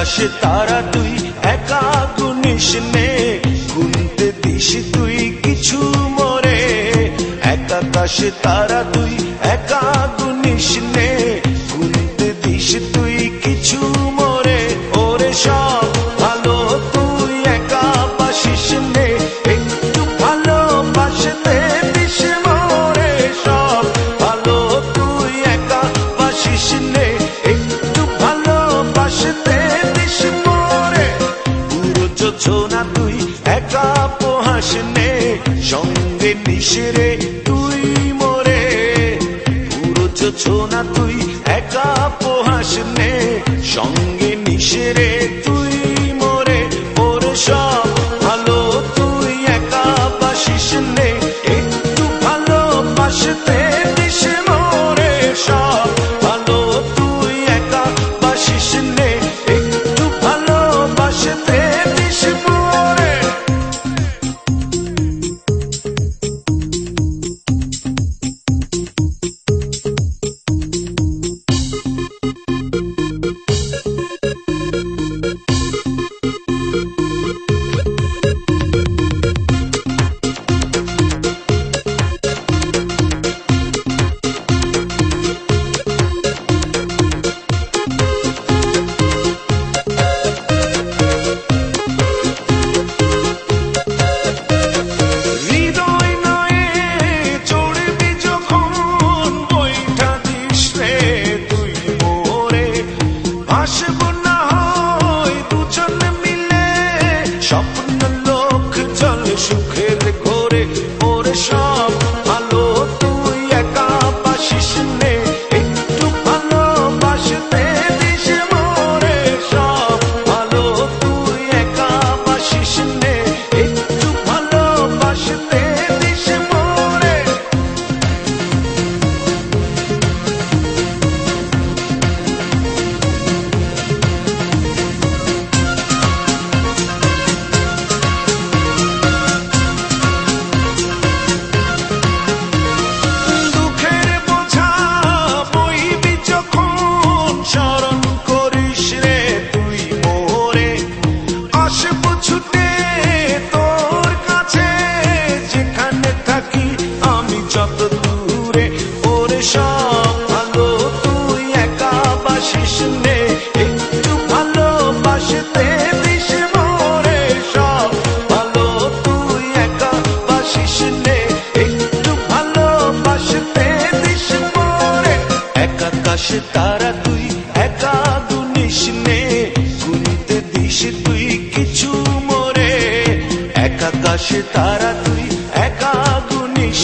আকাশে তারা তুই একা গুনিস নে, গুনতে দিস তুই কিছু মোরে। এক আকাশে তারা তুই একা গুনিস নে, গুনতে দিস তুই কিছু মোরে। ওরে সব ভালো তুই একা বাসিস নে, একটু ভালোবাসতে দিস মোরে। সব ভালো তুই একা বাসিস নে, একটু ভালোবাসতে দিস মোরে। পুরো যোজনা তুই একা পোহাস নে, সঙ্গে নিস রে তুই মোরে। পুরো যোজনা তুই একা পোহাস নে, সঙ্গে নিস রে তুই মোরে। ওরে সব ভালো তুই একা বাসিস নে, একটু ভালোবাসতে দিস মোরে। সব ভালো তুই একা বাসিস নে, একটু ভালোবাসতে দিস মোরে। স্বপ্ন লোক জল সুখের ঘোরে। ওরে সব ভালো তুই একা বাসিস নে, একটু ভালোবাসতে দিস মোরে। সব ভালো তুই একা বাসিস নে, একটু ভালোবাসতে দিস মোরে। যত দূরে ওরে সব ভালো তুই একা বাসিস নে, একটু ভালোবাসতে দিস মোরে। সব ভালো তুই একা বাসিস নে, একটু ভালোবাসতে দিস মোরে। এক আকাশে তারা তুই একা গুনিস নে, গুনতে দিস তুই কিছু মোরে। এক আকাশে তারা তুই একা গুনিস